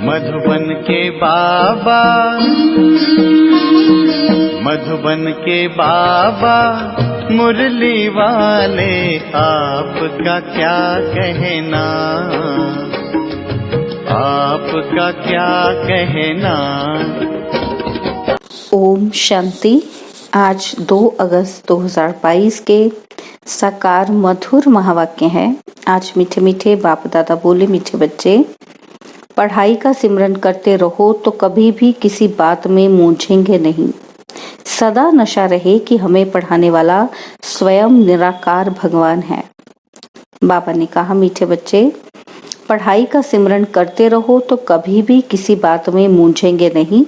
मधुबन के बाबा, मधुबन के बाबा मुरली वाले, आपका क्या कहना, आपका क्या कहना। ओम शांति। आज 2 अगस्त 2022 के साकार मधुर महावाक्य है। आज मीठे मीठे बाप दादा बोले, मीठे बच्चे, पढ़ाई का सिमरन करते रहो तो कभी भी किसी बात में मूंझेंगे नहीं। सदा नशा रहे कि हमें पढ़ाने वाला स्वयं निराकार भगवान है। बाबा ने कहा, मीठे बच्चे, पढ़ाई का सिमरन करते रहो तो कभी भी किसी बात में मूंझेंगे नहीं।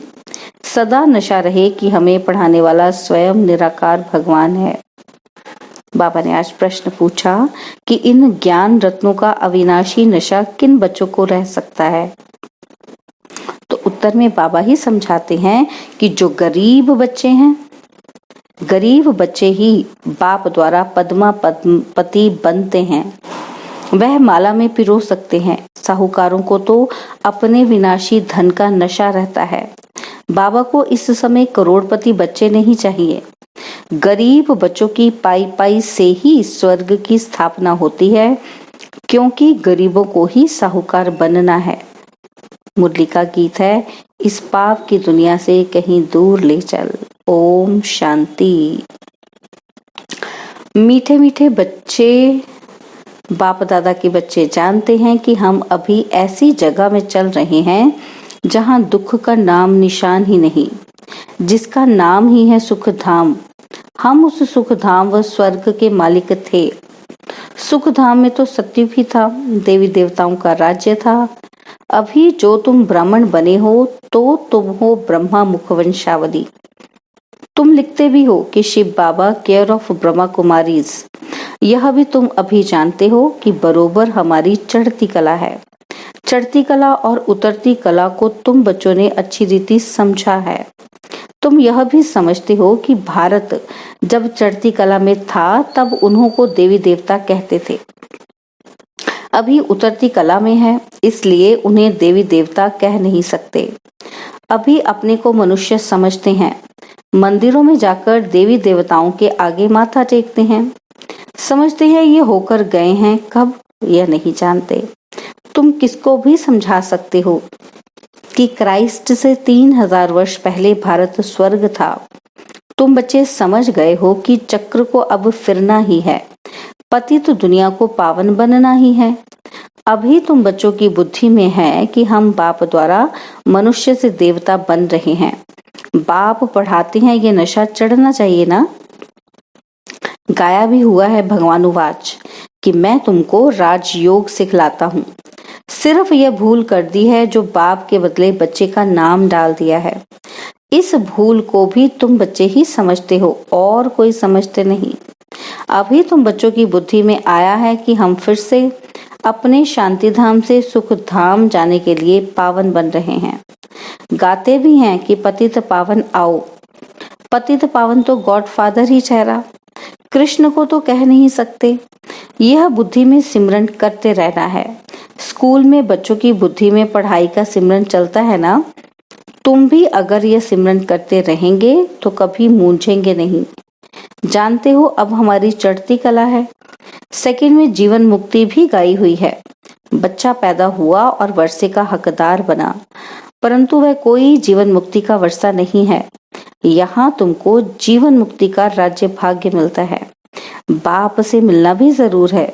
सदा नशा रहे कि हमें पढ़ाने वाला स्वयं निराकार भगवान है। बाबा ने आज प्रश्न पूछा कि इन ज्ञान रत्नों का अविनाशी नशा किन बच्चों को रह सकता है। तो उत्तर में बाबा ही समझाते हैं कि जो गरीब बच्चे हैं, गरीब बच्चे ही बाप द्वारा पद्मापति बनते हैं। वह माला में पिरो सकते हैं। साहूकारों को तो अपने विनाशी धन का नशा रहता है। बाबा को इस समय करोड़पति बच्चे नहीं चाहिए। गरीब बच्चों की पाई पाई से ही स्वर्ग की स्थापना होती है, क्योंकि गरीबों को ही साहूकार बनना है। मुरली का गीत है, इस पाप की दुनिया से कहीं दूर ले चल। ओम शांति। मीठे मीठे बच्चे, बाप दादा के बच्चे जानते हैं कि हम अभी ऐसी जगह में चल रहे हैं जहां दुख का नाम निशान ही नहीं, जिसका नाम ही है सुख धाम। हम उस सुख धाम व स्वर्ग के मालिक थे। सुख धाम में तो सत्युग ही था, देवी देवताओं का राज्य था। अभी जो तुम ब्राह्मण बने हो तो तुम हो ब्रह्मा मुखवंशावली। तुम लिखते भी हो कि शिव बाबा केयर ऑफ ब्रह्मा कुमारीज। यह भी तुम अभी जानते हो कि बरोबर हमारी चढ़ती कला है। चढ़ती कला और उतरती कला को तुम बच्चों ने अच्छी रीति समझा है। तुम यह भी समझते हो कि भारत जब चढ़ती कला में था तब उन्हों को देवी देवता कहते थे। अभी उतरती कला में है, इसलिए उन्हें देवी देवता कह नहीं सकते। अभी अपने को मनुष्य समझते हैं। मंदिरों में जाकर देवी देवताओं के आगे माथा टेकते हैं। समझते हैं ये होकर गए हैं, कब यह नहीं जानते। तुम किसको भी समझा सकते हो कि क्राइस्ट से 3000 वर्ष पहले भारत स्वर्ग था। तुम बच्चे समझ गए हो कि चक्र को अब फिरना ही है। पतित दुनिया को पावन बनना ही है। अभी तुम बच्चों की बुद्धि में है कि हम बाप द्वारा मनुष्य से देवता बन रहे हैं। बाप पढ़ाते हैं, ये नशा चढ़ना चाहिए ना। गाया भी हुआ है भगवानुवाच कि मैं तुमको राजयोग सिखलाता हूँ। सिर्फ यह भूल कर दी है जो बाप के बदले बच्चे का नाम डाल दिया है। इस भूल को भी तुम बच्चे ही समझते हो और कोई समझते नहीं। अभी तुम बच्चों की बुद्धि में आया है कि हम फिर से अपने शांति धाम से सुख धाम जाने के लिए पावन बन रहे हैं। गाते भी हैं कि पतित पावन आओ। पतित पावन तो गॉड फादर ही ठहरा, कृष्ण को तो कह नहीं सकते। यह बुद्धि में सिमरन करते रहना है। स्कूल में बच्चों की बुद्धि में पढ़ाई का सिमरन चलता है ना। तुम भी अगर यह सिमरन करते रहेंगे तो कभी मूंझेंगे नहीं। जानते हो अब हमारी चढ़ती कला है। सेकंड में जीवन मुक्ति भी गाई हुई है। बच्चा पैदा हुआ और वर्षे का हकदार बना, परंतु वह कोई जीवन मुक्ति का वर्षा नहीं है। यहाँ तुमको जीवन मुक्ति का राज्य भाग्य मिलता है। बाप से मिलना भी जरूर है।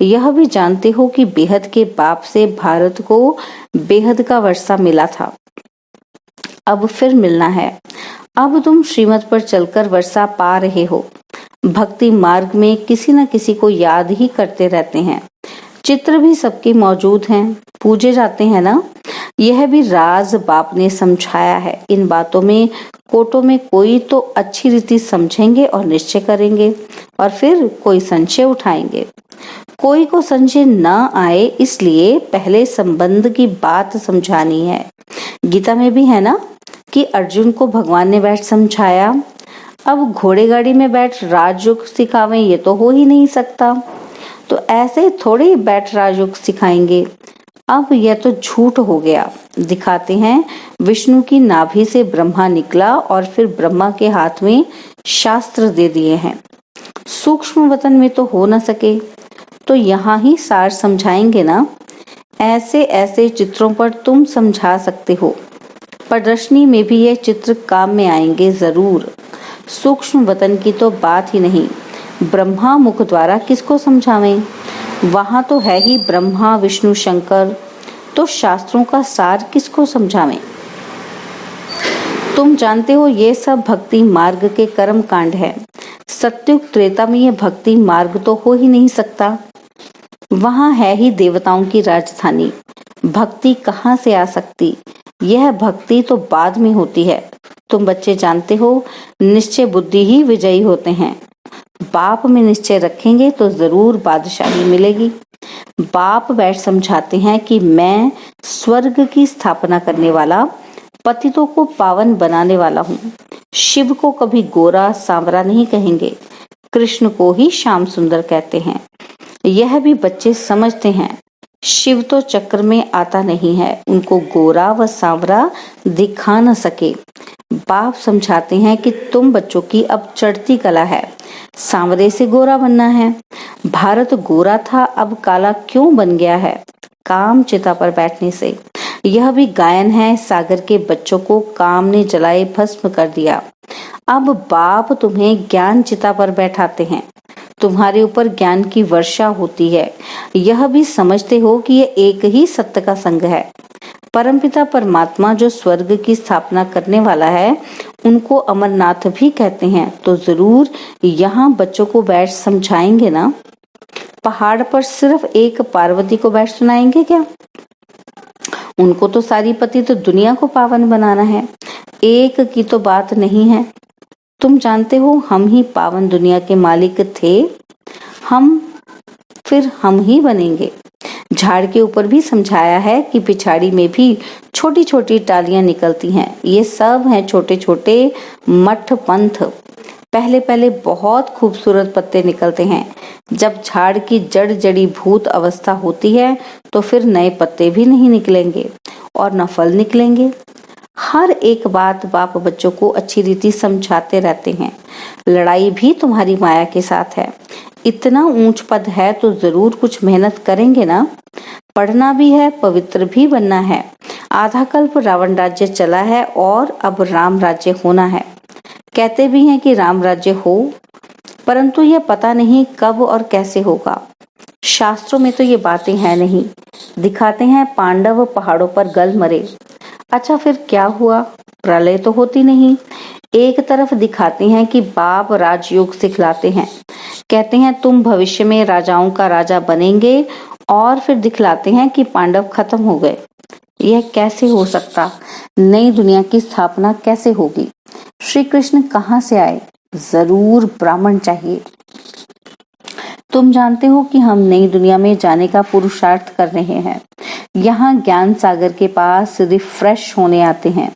यह भी जानते हो कि बेहद के बाप से भारत को बेहद का वर्षा मिला था। अब फिर मिलना है। अब तुम श्रीमत पर चलकर वर्षा पा रहे हो। भक्ति मार्ग में किसी न किसी को याद ही करते रहते हैं। चित्र भी सबके मौजूद हैं, पूजे जाते हैं ना। यह भी राज बाप ने समझाया है। इन बातों में कोटों में कोई तो अच्छी रीति समझेंगे और निश्चय करेंगे, और फिर कोई संशय उठाएंगे। कोई को संशय न आए, इसलिए पहले संबंध की बात समझानी है। गीता में भी है ना कि अर्जुन को भगवान ने बैठ समझाया। अब घोड़े गाड़ी में बैठ राजयोग सिखावें, ये तो हो ही नहीं सकता। तो ऐसे थोड़े बैठ राजयोग सिखाएंगे। अब यह तो झूठ हो गया। दिखाते हैं विष्णु की नाभि से ब्रह्मा निकला और फिर ब्रह्मा के हाथ में शास्त्र दे दिए हैं। सूक्ष्म वतन में तो हो न सके, तो यहाँ ही सार समझाएंगे ना। ऐसे ऐसे चित्रों पर तुम समझा सकते हो, प्रदर्शनी में भी ये चित्र काम में आएंगे जरूर। सूक्ष्म वतन की तो बात ही नहीं, ब्रह्मा मुख द्वारा किसको समझावें? वहां तो है ही ब्रह्मा विष्णु शंकर, तो शास्त्रों का सार किसको समझावें? तुम जानते हो ये सब भक्ति मार्ग के कर्म कांड है। सत्युग त्रेता में ये भक्ति मार्ग तो हो ही नहीं सकता। वहां है ही देवताओं की राजधानी, भक्ति कहाँ से आ सकती? यह भक्ति तो बाद में होती है। तुम बच्चे जानते हो, निश्चय बुद्धि ही विजयी होते हैं। बाप में निश्चय रखेंगे तो जरूर बादशाही मिलेगी। बाप बैठ समझाते हैं कि मैं स्वर्ग की स्थापना करने वाला, पतितों को पावन बनाने वाला हूँ। शिव को कभी गोरा सांवरा नहीं कहेंगे, कृष्ण को ही श्याम सुंदर कहते हैं। यह भी बच्चे समझते हैं। शिव तो चक्र में आता नहीं है, उनको गोरा व सांवरा दिखा न सके। बाप समझाते हैं कि तुम बच्चों की अब चढ़ती कला है, सांवरे से गोरा बनना है। भारत गोरा था, अब काला क्यों बन गया है? काम चिता पर बैठने से। यह भी गायन है, सागर के बच्चों को काम ने जलाए भस्म कर दिया। अब बाप तुम्हें ज्ञान चिता पर बैठाते हैं, तुम्हारे ऊपर ज्ञान की वर्षा होती है। यह भी समझते हो कि यह एक ही सत्य का संग है। परमपिता परमात्मा जो स्वर्ग की स्थापना करने वाला है, उनको अमरनाथ भी कहते हैं। तो जरूर यहाँ बच्चों को बैठ समझाएंगे ना। पहाड़ पर सिर्फ एक पार्वती को बैठ सुनाएंगे क्या? उनको तो सारी पति तो दुनिया को पावन बनाना है, एक की तो बात नहीं है। तुम जानते हो हम ही पावन दुनिया के मालिक थे, हम ही बनेंगे। झाड़ के ऊपर भी समझाया है कि पिछाड़ी में भी छोटी छोटी टालियां निकलती हैं। ये सब हैं छोटे छोटे मठ पंथ। पहले पहले बहुत खूबसूरत पत्ते निकलते हैं। जब झाड़ की जड़ जड़ी भूत अवस्था होती है तो फिर नए पत्ते भी नहीं निकलेंगे और न फल निकलेंगे। हर एक बात बाप बच्चों को अच्छी रीति समझाते रहते हैं। लड़ाई भी तुम्हारी माया के साथ है। इतना ऊंच पद है तो जरूर कुछ मेहनत करेंगे ना। पढ़ना भी है, पवित्र भी बनना है। आधा कल्प रावण राज्य चला है और अब राम राज्य होना है। कहते भी हैं कि राम राज्य हो, परंतु यह पता नहीं कब और कैसे होगा। शास्त्रों में तो ये बातें हैं नहीं। दिखाते हैं पांडव पहाड़ों पर गल मरे। अच्छा फिर क्या हुआ? प्रलय तो होती नहीं। एक तरफ दिखाते हैं कि बाप राजयोग सिखलाते हैं, कहते हैं तुम भविष्य में राजाओं का राजा बनेंगे, और फिर दिखलाते हैं कि पांडव खत्म हो गए। यह कैसे हो सकता? नई दुनिया की स्थापना कैसे होगी? श्री कृष्ण कहाँ से आए? जरूर ब्राह्मण चाहिए। तुम जानते हो कि हम नई दुनिया में जाने का पुरुषार्थ कर रहे हैं। यहाँ ज्ञान सागर के पास रिफ्रेश होने आते हैं।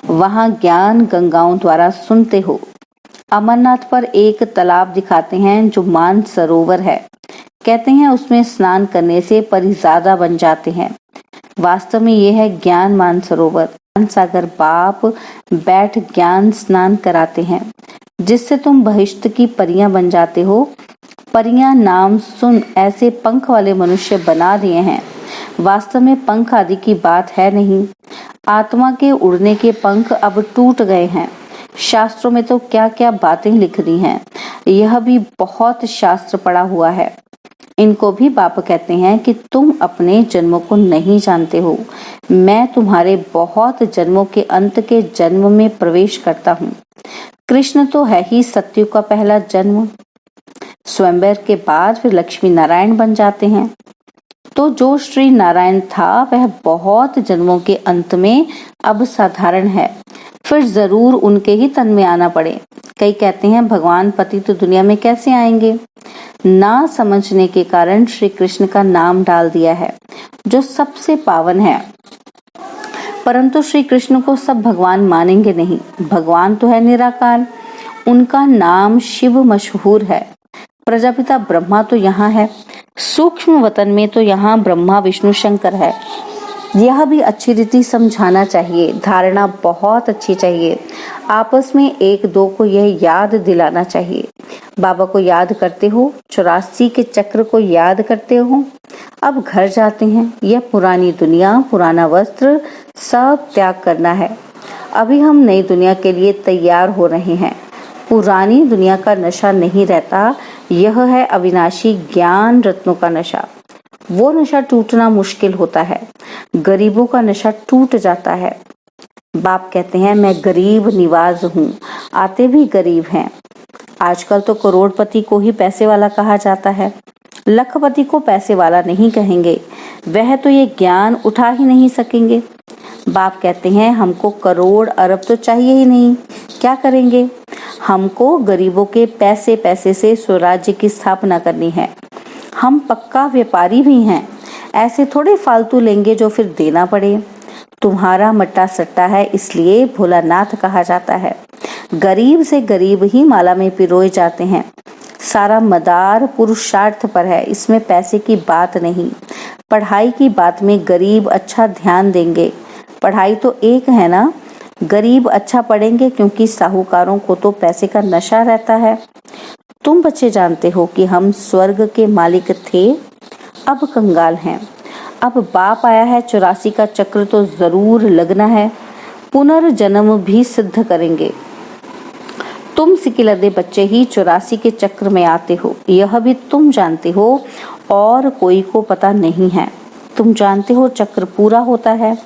वहाँ ज्ञान गंगाओं द्वारा सुनते हो। अमरनाथ पर एक तालाब दिखाते हैं जो मान सरोवर है। कहते हैं उसमें स्नान करने से परिजादा बन जाते हैं। वास्तव में यह है ज्ञान मान सरोवर। ज्ञान सागर बाप बैठ ज्ञान स्नान कराते हैं, जिससे तुम बहिष्ठ की परियां बन जाते हो। परियां नाम सुन ऐसे पंख वाले मनुष्य बना दिए हैं। वास्तव में पंख आदि की बात है नहीं। आत्मा के उड़ने के पंख अब टूट गए हैं। शास्त्रों में तो क्या क्या बातें लिख दी हैं। यह भी बहुत शास्त्र पढ़ा हुआ है। इनको भी बाप कहते हैं कि तुम अपने जन्मों को नहीं जानते हो। मैं तुम्हारे बहुत जन्मों के अंत के जन्म में प्रवेश करता हूँ। कृष्ण तो है ही सत्युग का पहला जन्म। स्वयंवर के बाद फिर लक्ष्मी नारायण बन जाते हैं। तो जो श्री नारायण था वह बहुत जन्मों के अंत में अब साधारण है। फिर जरूर उनके ही तन में आना पड़े। कई कहते हैं भगवान पति तो दुनिया में कैसे आएंगे? ना समझने के कारण श्री कृष्ण का नाम डाल दिया है, जो सबसे पावन है। परंतु श्री कृष्ण को सब भगवान मानेंगे नहीं। भगवान तो है निराकार, उनका नाम शिव मशहूर है। प्रजापिता ब्रह्मा तो यहाँ है। सूक्ष्म वतन में तो यहाँ ब्रह्मा विष्णु शंकर है। यह भी अच्छी रीति समझाना चाहिए, धारणा बहुत अच्छी चाहिए। आपस में एक दो को यह याद दिलाना चाहिए। बाबा को याद करते हो, 84 के चक्र को याद करते हो। अब घर जाते हैं। यह पुरानी दुनिया, पुराना वस्त्र सब त्याग करना है। अभी हम नई दुनिया के लिए तैयार हो रहे हैं। पुरानी दुनिया का नशा नहीं रहता, यह है अविनाशी ज्ञान रत्नों का नशा। वो नशा टूटना मुश्किल होता है। गरीबों का नशा टूट जाता है। बाप कहते हैं मैं गरीब निवाज हूँ, आते भी गरीब हैं। आजकल तो करोड़पति को ही पैसे वाला कहा जाता है, लखपति को पैसे वाला नहीं कहेंगे। वह तो ये ज्ञान उठा ही नहीं सकेंगे। बाप कहते हैं हमको करोड़ अरब तो चाहिए ही नहीं, क्या करेंगे? हमको गरीबों के पैसे पैसे से स्वराज्य की स्थापना करनी है। हम पक्का व्यापारी भी हैं, ऐसे थोड़े फालतू लेंगे जो फिर देना पड़े। तुम्हारा मट्टा सट्टा है, इसलिए भोलानाथ कहा जाता है। गरीब से गरीब ही माला में पिरोए जाते हैं। सारा मदार पुरुषार्थ पर है, इसमें पैसे की बात नहीं। पढ़ाई की बात में गरीब अच्छा ध्यान देंगे। पढ़ाई तो एक है ना, गरीब अच्छा पढ़ेंगे क्योंकि साहूकारों को तो पैसे का नशा रहता है। तुम बच्चे जानते हो कि हम स्वर्ग के मालिक थे, अब कंगाल हैं। अब बाप आया है, 84 का चक्र तो जरूर लगना है। पुनर्जन्म भी सिद्ध करेंगे। तुम सिकिलदे बच्चे ही 84 के चक्र में आते हो, यह भी तुम जानते हो और कोई को पता नहीं है। तुम जानते हो चक्र पूरा होता है,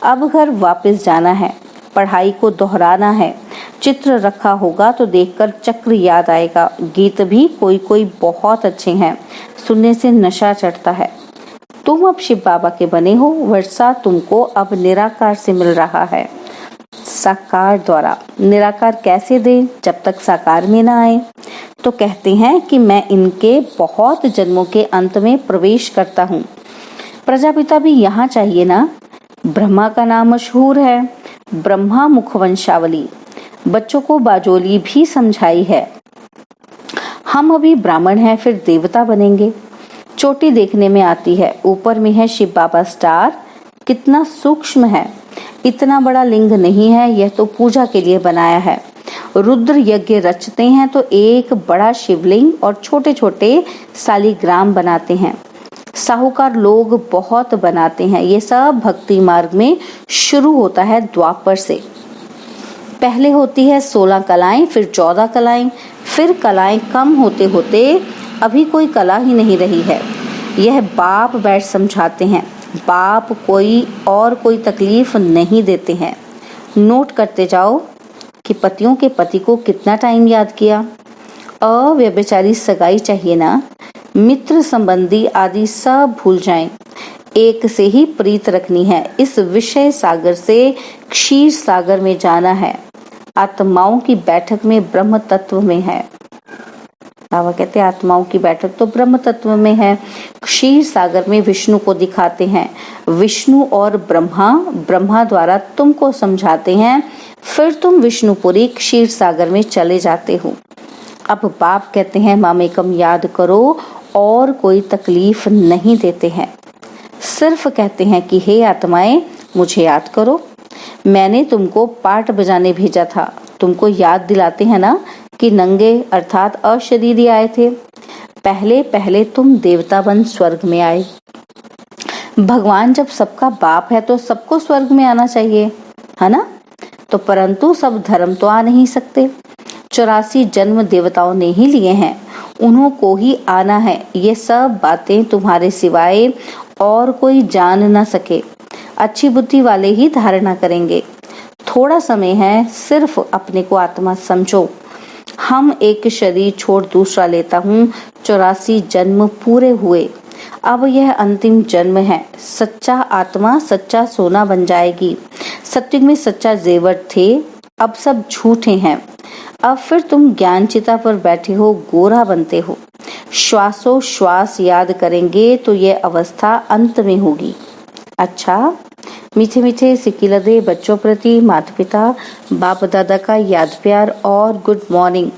अब घर वापस जाना है। पढ़ाई को दोहराना है। चित्र रखा होगा तो देखकर चक्र याद आएगा। गीत भी कोई कोई बहुत अच्छे हैं, सुनने से नशा चढ़ता है। तुम अब शिव बाबा के बने हो, वर्षा तुमको अब निराकार से मिल रहा है, साकार द्वारा। निराकार कैसे दे जब तक साकार में ना आए? तो कहते हैं कि मैं इनके बहुत जन्मों के अंत में प्रवेश करता हूँ। प्रजापिता भी यहाँ चाहिए ना। ब्रह्मा का नाम मशहूर है, ब्रह्मा मुखवंशावली। बच्चों को बाजोली भी समझाई है। हम अभी ब्राह्मण हैं, फिर देवता बनेंगे। चोटी देखने में आती है, ऊपर में है शिव बाबा स्टार। कितना सूक्ष्म है, इतना बड़ा लिंग नहीं है, यह तो पूजा के लिए बनाया है। रुद्र यज्ञ रचते हैं तो एक बड़ा शिवलिंग और छोटे छोटे शालिग्राम बनाते हैं। साहूकार लोग बहुत बनाते हैं। ये सब भक्ति मार्ग में शुरू होता है द्वापर से। पहले होती है 16 कलाएं, फिर 14 कलाएं, फिर कलाएं कम होते होते अभी कोई कला ही नहीं रही है। यह बाप बैठ समझाते हैं। बाप कोई तकलीफ नहीं देते हैं। नोट करते जाओ कि पतियों के पति को कितना टाइम याद किया। अव्यभिचारी सगाई चाहिए ना, मित्र संबंधी आदि सब भूल जाएं। एक से ही प्रीत रखनी है। इस विषय सागर से क्षीर सागर में जाना है। आत्माओं की बैठक में ब्रह्म तत्व में है। बाबा कहते हैं आत्माओं की बैठक तो ब्रह्म तत्व में है। क्षीर सागर में विष्णु को दिखाते हैं। विष्णु और ब्रह्मा द्वारा तुमको समझाते हैं, फिर तुम विष्णुपुरी क्षीर सागर में चले जाते हो। अब बाप कहते हैं मामेकम याद करो और कोई तकलीफ नहीं देते हैं। सिर्फ कहते हैं कि हे आत्माएं मुझे याद करो, मैंने तुमको पाठ बजाने भेजा था। तुमको याद दिलाते हैं ना कि नंगे अर्थात अशरीरी आए थे। पहले पहले तुम देवता बन स्वर्ग में आए। भगवान जब सबका बाप है तो सबको स्वर्ग में आना चाहिए, है ना? तो परंतु सब धर्म तो आ नहीं सकते। 84 जन्म देवताओं ने ही लिए हैं, उन्हों को ही आना है। ये सब बातें तुम्हारे सिवाय और कोई जान न सके। अच्छी बुद्धि वाले ही धारणा करेंगे। थोड़ा समय है, सिर्फ अपने को आत्मा समझो। हम एक शरीर छोड़ दूसरा लेता हूँ। 84 जन्म पूरे हुए, अब यह अंतिम जन्म है। सच्चा आत्मा सच्चा सोना बन जाएगी। सत्युग में सच्चा जेवर थे, अब सब झूठे हैं। अब फिर तुम ज्ञान चिता पर बैठे हो, गोरा बनते हो। श्वासों श्वास याद करेंगे तो ये अवस्था अंत में होगी। अच्छा, मीठे मीठे सिकिलदे बच्चों प्रति माता पिता बाप दादा का याद प्यार और गुड मॉर्निंग।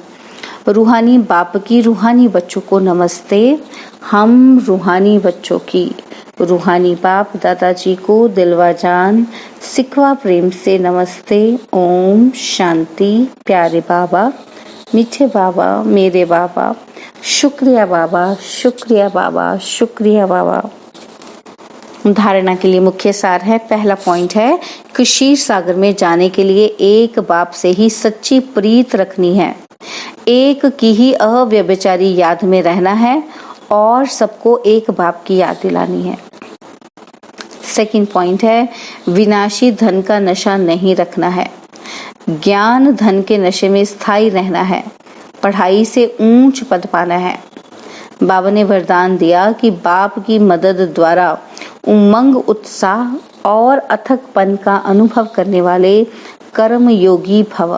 रूहानी बाप की रूहानी बच्चों को नमस्ते। हम रूहानी बच्चों की रूहानी बाप दादाजी को दिलवा जान सिकवा प्रेम से नमस्ते। ओम शांति। प्यारे बाबा, मीठे बाबा, मेरे बाबा, शुक्रिया बाबा, शुक्रिया बाबा, शुक्रिया बाबा। धारणा के लिए मुख्य सार है। पहला पॉइंट है कि क्षीर सागर में जाने के लिए एक बाप से ही सच्ची प्रीत रखनी है, एक की ही अव्यभिचारी याद में रहना है और सबको एक बाप की याद दिलानी है। सेकंड पॉइंट है विनाशी धन का नशा नहीं रखना है, ज्ञान धन के नशे में स्थायी रहना है, पढ़ाई से ऊंच पद पाना है। बाबा ने वरदान दिया कि बाप की मदद द्वारा उमंग, उत्साह और अथकपन का अनुभव करने वाले कर्म योगी भव।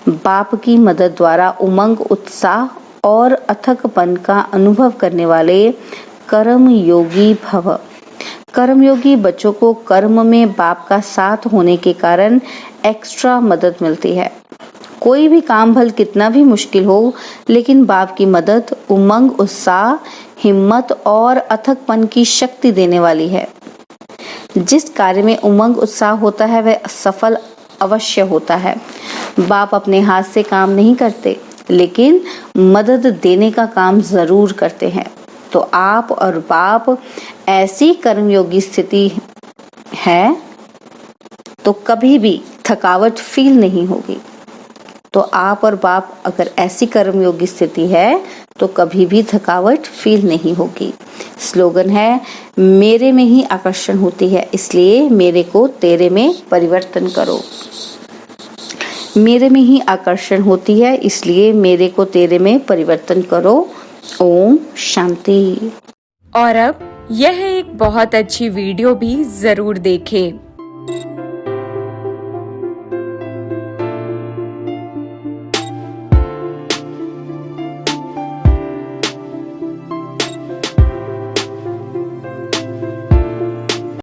बाप की मदद द्वारा उमंग, उत्साह और अथकपन का अनुभव करने वाले कर्म योगी भव। कर्मयोगी बच्चों को कर्म में बाप का साथ होने के कारण एक्स्ट्रा मदद मिलती है। कोई भी काम भल कितना भी मुश्किल हो, लेकिन बाप की मदद उमंग, उत्साह, हिम्मत और अथकपन की शक्ति देने वाली है। जिस कार्य में उमंग, उत्साह होता है वह सफल अवश्य होता है। बाप अपने हाथ से काम नहीं करते, लेकिन मदद देने का काम जरूर करते हैं। तो आप और बाप ऐसी कर्मयोगी स्थिति है तो कभी भी थकावट फील नहीं होगी। तो आप और बाप अगर ऐसी कर्मयोगी स्थिति है तो कभी भी थकावट फील नहीं होगी। स्लोगन है मेरे में ही आकर्षण होती है, इसलिए मेरे को तेरे में परिवर्तन करो। मेरे में ही आकर्षण होती है, इसलिए मेरे को तेरे में परिवर्तन करो। ओम शांति। और अब यह एक बहुत अच्छी वीडियो भी जरूर देखें।